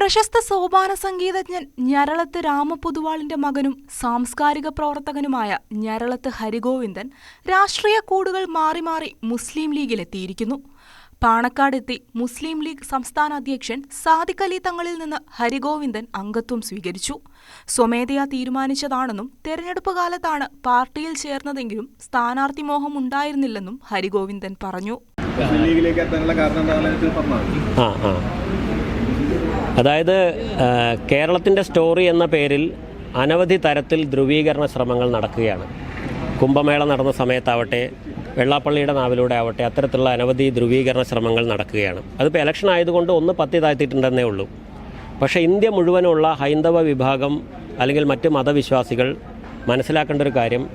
പ്രശസ്ത സോപാന സംഗീതജ്ഞൻ ഞരളത്ത് രാമപൊതുവാളിന്റെ മകനും സാംസ്കാരിക പ്രവർത്തകനുമായ ഞരളത്ത് ഹരിഗോവിന്ദൻ രാഷ്ട്രീയ കൂടുകൾ മാറി മാറി മുസ്ലിം ലീഗിലെത്തിയിരിക്കുന്നു. പാണക്കാടെത്തി മുസ്ലിം ലീഗ് സംസ്ഥാന അധ്യക്ഷൻ സാദിഖ് അലി തങ്ങളിൽ നിന്ന് ഹരിഗോവിന്ദൻ അംഗത്വം സ്വീകരിച്ചു. സ്വമേധയാ തീരുമാനിച്ചതാണെന്നും തെരഞ്ഞെടുപ്പ് കാലത്താണ് പാർട്ടിയിൽ ചേർന്നതെങ്കിലും സ്ഥാനാർത്ഥി മോഹം ഉണ്ടായിരുന്നില്ലെന്നും ഹരിഗോവിന്ദൻ പറഞ്ഞു. അതായത് കേരളത്തിൻ്റെ സ്റ്റോറി എന്ന പേരിൽ അനവധി തരത്തിൽ ധ്രുവീകരണ ശ്രമങ്ങൾ നടക്കുകയാണ്. കുംഭമേള നടന്ന സമയത്താവട്ടെ, വെള്ളാപ്പള്ളിയുടെ നാവിലൂടെ ആവട്ടെ, അത്തരത്തിലുള്ള അനവധി ധ്രുവീകരണ ശ്രമങ്ങൾ നടക്കുകയാണ്. അതിപ്പോൾ ഇലക്ഷൻ ആയതുകൊണ്ട് ഒന്ന് പത്തി താഴ്ത്തിയിട്ടുണ്ടെന്നേ ഉള്ളൂ. പക്ഷേ ഇന്ത്യ മുഴുവനുള്ള ഹൈന്ദവ വിഭാഗം അല്ലെങ്കിൽ മറ്റ് മതവിശ്വാസികൾ മനസ്സിലാക്കേണ്ട ഒരു കാര്യം,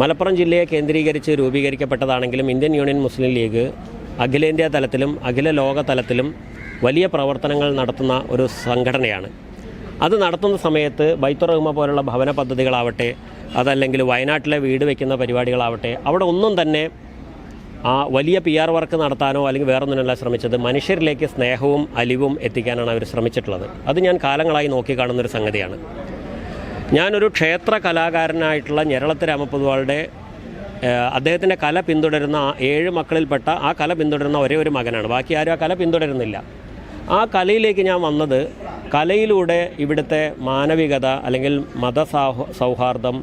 മലപ്പുറം ജില്ലയെ കേന്ദ്രീകരിച്ച് രൂപീകരിക്കപ്പെട്ടതാണെങ്കിലും ഇന്ത്യൻ യൂണിയൻ മുസ്ലിം ലീഗ് അഖിലേന്ത്യാ തലത്തിലും അഖില ലോക തലത്തിലും വലിയ പ്രവർത്തനങ്ങൾ നടത്തുന്ന ഒരു സംഘടനയാണ്. അത് നടത്തുന്ന സമയത്ത് ബൈത്തുർ റഹ്മ പോലുള്ള ഭവന പദ്ധതികളാവട്ടെ, അതല്ലെങ്കിൽ വയനാട്ടിലെ വീട് വയ്ക്കുന്ന പരിപാടികളാവട്ടെ, അവിടെ ഒന്നും തന്നെ വലിയ PR വർക്ക് നടത്താനോ അല്ലെങ്കിൽ വേറൊന്നിനല്ല ശ്രമിച്ചത്. മനുഷ്യരിലേക്ക് സ്നേഹവും അലിവും എത്തിക്കാനാണ് അവർ ശ്രമിച്ചിട്ടുള്ളത്. അത് ഞാൻ കാലങ്ങളായി നോക്കിക്കാണുന്നൊരു സംഗതിയാണ്. ഞാനൊരു ക്ഷേത്ര കലാകാരനായിട്ടുള്ള ഞരളത്ത് രാമപൊതുവാളുടെ അദ്ദേഹത്തിൻ്റെ കല പിന്തുടരുന്ന 7 മക്കളിൽപ്പെട്ട ആ കല പിന്തുടരുന്ന ഒരേ ഒരു മകനാണ്. ബാക്കി ആരും ആ കല പിന്തുടരുന്നില്ല. ആ കലയിലേക്ക് ഞാൻ വന്നത് കലയിലൂടെ ഇവിടുത്തെ മാനവികത അല്ലെങ്കിൽ സൗഹാർദ്ദം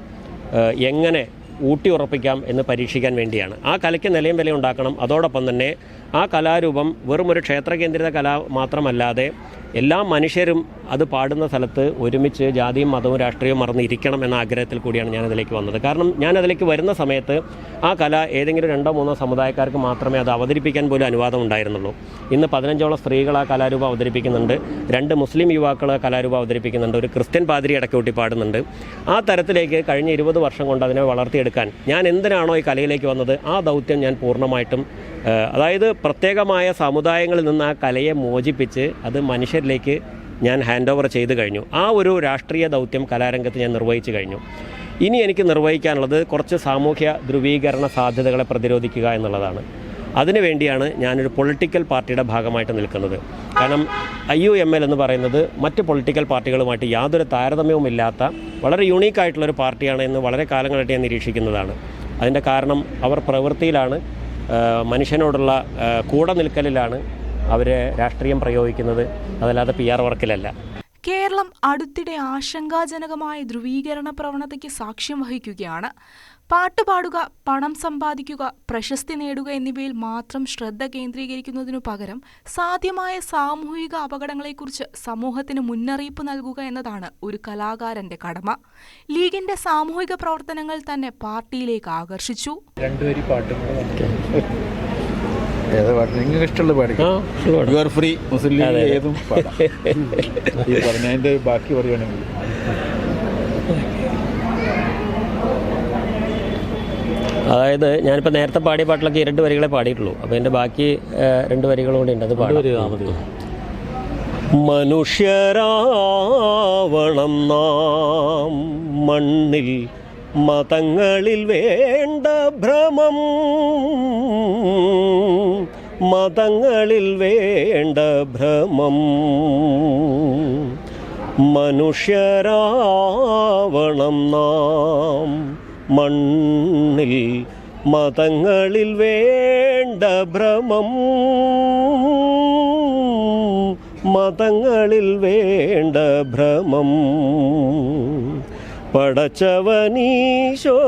എങ്ങനെ ഊട്ടിയുറപ്പിക്കാം എന്ന് പരീക്ഷിക്കാൻ വേണ്ടിയാണ്. ആ കലയ്ക്ക് നിലയും വില ഉണ്ടാക്കണം. അതോടൊപ്പം തന്നെ ആ കലാരൂപം വെറും ഒരു ക്ഷേത്ര കേന്ദ്രിത കല മാത്രമല്ലാതെ എല്ലാ മനുഷ്യരും അത് പാടുന്ന സ്ഥലത്ത് ഒരുമിച്ച് ജാതിയും മതവും രാഷ്ട്രീയവും മറന്നിരിക്കണം എന്ന ആഗ്രഹത്തിൽ കൂടിയാണ് ഞാനതിലേക്ക് വന്നത്. കാരണം ഞാനതിലേക്ക് വരുന്ന സമയത്ത് ആ കല ഏതെങ്കിലും 2-3 സമുദായക്കാർക്ക് മാത്രമേ അത് അവതരിപ്പിക്കാൻ പോലും അനുവാദം ഉണ്ടായിരുന്നുള്ളൂ. ഇന്ന് 15ഓളം സ്ത്രീകൾ ആ കലാരൂപം അവതരിപ്പിക്കുന്നുണ്ട്, 2 മുസ്ലിം യുവാക്കൾ കലാരൂപം അവതരിപ്പിക്കുന്നുണ്ട്, ഒരു ക്രിസ്ത്യൻ പാതിരി ഇടയ്ക്കൂട്ടി പാടുന്നുണ്ട്. ആ തരത്തിലേക്ക് കഴിഞ്ഞ 20 വർഷം കൊണ്ട് അതിനെ വളർത്തിയെടുക്കാൻ ഞാൻ എന്തിനാണോ ഈ കലയിലേക്ക് വന്നത്, ആ ദൗത്യം ഞാൻ പൂർണ്ണമായിട്ടും, അതായത് പ്രത്യേകമായ സമുദായങ്ങളിൽ നിന്ന് ആ കലയെ മോചിപ്പിച്ച് അത് മനുഷ്യരിലേക്ക് ഞാൻ ഹാൻഡ് ഓവർ ചെയ്തു കഴിഞ്ഞു. ആ ഒരു രാഷ്ട്രീയ ദൗത്യം കലാരംഗത്ത് ഞാൻ നിർവഹിച്ചു കഴിഞ്ഞു. ഇനി എനിക്ക് നിർവഹിക്കാനുള്ളത് കുറച്ച് സാമൂഹ്യ ധ്രുവീകരണ സാധ്യതകളെ പ്രതിരോധിക്കുക എന്നുള്ളതാണ്. അതിനുവേണ്ടിയാണ് ഞാനൊരു പൊളിറ്റിക്കൽ പാർട്ടിയുടെ ഭാഗമായിട്ട് നിൽക്കുന്നത്. കാരണം IUML എന്ന് പറയുന്നത് മറ്റ് പൊളിറ്റിക്കൽ പാർട്ടികളുമായിട്ട് യാതൊരു താരതമ്യവുമില്ലാത്ത വളരെ യൂണീക്കായിട്ടുള്ളൊരു പാർട്ടിയാണ് എന്ന് വളരെ കാലങ്ങളായിട്ട് ഞാൻ നിരീക്ഷിക്കുന്നതാണ്. അതിൻ്റെ കാരണം അവർ പ്രവൃത്തിയിലാണ്, മനുഷ്യനോടുള്ള കൂടെ നിൽക്കലിലാണ് അവർ രാഷ്ട്രീയം പ്രയോഗിക്കുന്നത്, അതല്ലാതെ PR വർക്കിലല്ല. കേരളം അടുത്തിടെ ആശങ്കാജനകമായ ധ്രുവീകരണ പ്രവണതയ്ക്ക് സാക്ഷ്യം വഹിക്കുകയാണ്. പാട്ടുപാടുക, പണം സമ്പാദിക്കുക, പ്രശസ്തി നേടുക എന്നിവയിൽ മാത്രം ശ്രദ്ധ കേന്ദ്രീകരിക്കുന്നതിനു പകരം സാധ്യമായ സാമൂഹിക അപകടങ്ങളെക്കുറിച്ച് സമൂഹത്തിന് മുന്നറിയിപ്പ് നൽകുക എന്നതാണ് ഒരു കലാകാരന്റെ കടമ. ലീഗിന്റെ സാമൂഹിക പ്രവർത്തനങ്ങൾ തന്നെ പാർട്ടിയിലേക്ക് ആകർഷിച്ചു. നിങ്ങൾക്ക് ഇഷ്ടമുള്ള പാടിക്കും, ഫ്രീ മുസ്ലിം ഏതും പാടാം. ഈ പറഞ്ഞതിൻ്റെ ബാക്കി പറയുകയാണെങ്കിൽ അതായത് ഞാനിപ്പോൾ നേരത്തെ പാടിയ പാട്ടിലൊക്കെ 2 വരികളെ പാടിയിട്ടുള്ളൂ. അപ്പോൾ എൻ്റെ ബാക്കി 2 വരികളും കൂടി ഉണ്ട്. അത് പാടുക. മനുഷ്യരാവണം നാം മണ്ണിൽ, മതങ്ങളിൽ വേണ്ട ഭ്രമം, മതങ്ങളിൽ വേണ്ട ഭ്രമം, മനുഷ്യരാവണം നാം മണ്ണിൽ, മതങ്ങളിൽ വേണ്ട ഭ്രമം, മതങ്ങളിൽ വേണ്ട ഭ്രമം. പടച്ചവനീശോ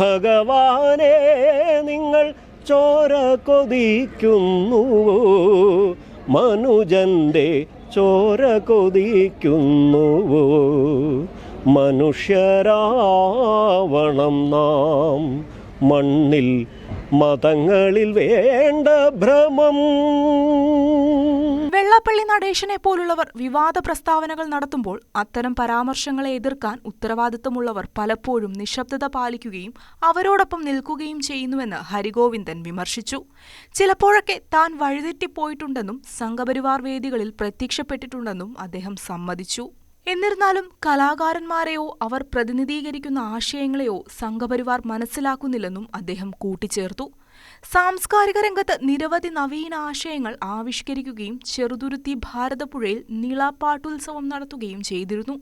ഭഗവാനെ നിങ്ങൾ ചോര കൊതിക്കുന്നുവോ, മനുജന്റെ ചോര കൊതിക്കുന്നുവോ, മനുഷ്യരാവണം നാം മണ്ണിൽ, മതങ്ങളിൽ വേണ്ട ഭ്രമം. വെള്ളാപ്പള്ളി നടേശനെ പോലുള്ളവർ വിവാദ പ്രസ്താവനകൾ നടത്തുമ്പോൾ അത്തരം പരാമർശങ്ങളെ എതിർക്കാൻ ഉത്തരവാദിത്തമുള്ളവർ പലപ്പോഴും നിശബ്ദത പാലിക്കുകയും അവരോടൊപ്പം നിൽക്കുകയും ചെയ്യുന്നുവെന്ന് ഹരിഗോവിന്ദൻ വിമർശിച്ചു. ചിലപ്പോഴൊക്കെ താൻ വഴിതെറ്റിപ്പോയിട്ടുണ്ടെന്നും സംഘപരിവാർ വേദികളിൽ പ്രത്യക്ഷപ്പെട്ടിട്ടുണ്ടെന്നും അദ്ദേഹം സമ്മതിച്ചു. എന്നിരുന്നാലും കലാകാരന്മാരെയോ അവർ പ്രതിനിധീകരിക്കുന്ന ആശയങ്ങളെയോ സംഘപരിവാർ മനസ്സിലാക്കുന്നില്ലെന്നും അദ്ദേഹം കൂട്ടിച്ചേർത്തു. സാംസ്കാരിക രംഗത്ത് നിരവധി നവീന ആശയങ്ങൾ ആവിഷ്കരിക്കുകയും ചെറുതുരുത്തി ഭാരതപ്പുഴയിൽ നീളാപ്പാട്ടുത്സവം നടത്തുകയും ചെയ്തിരുന്നു.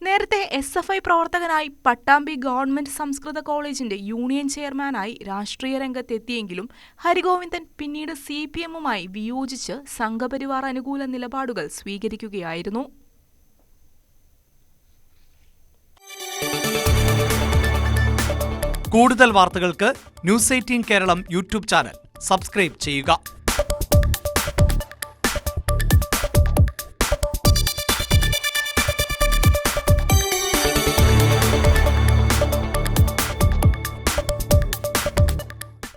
നേരത്തെ SFI പ്രവർത്തകനായി പട്ടാമ്പി ഗവൺമെന്റ് സംസ്കൃത കോളേജിന്റെ യൂണിയൻ ചെയർമാനായി രാഷ്ട്രീയ രംഗത്തെത്തിയെങ്കിലും ഹരിഗോവിന്ദൻ പിന്നീട് CPM-മായി വിയോജിച്ച് സംഘപരിവാർ അനുകൂല നിലപാടുകൾ സ്വീകരിക്കുകയായിരുന്നു. കൂടുതൽ വാർത്തകൾക്ക് News 18 Keralam YouTube channel subscribe ചെയ്യുക.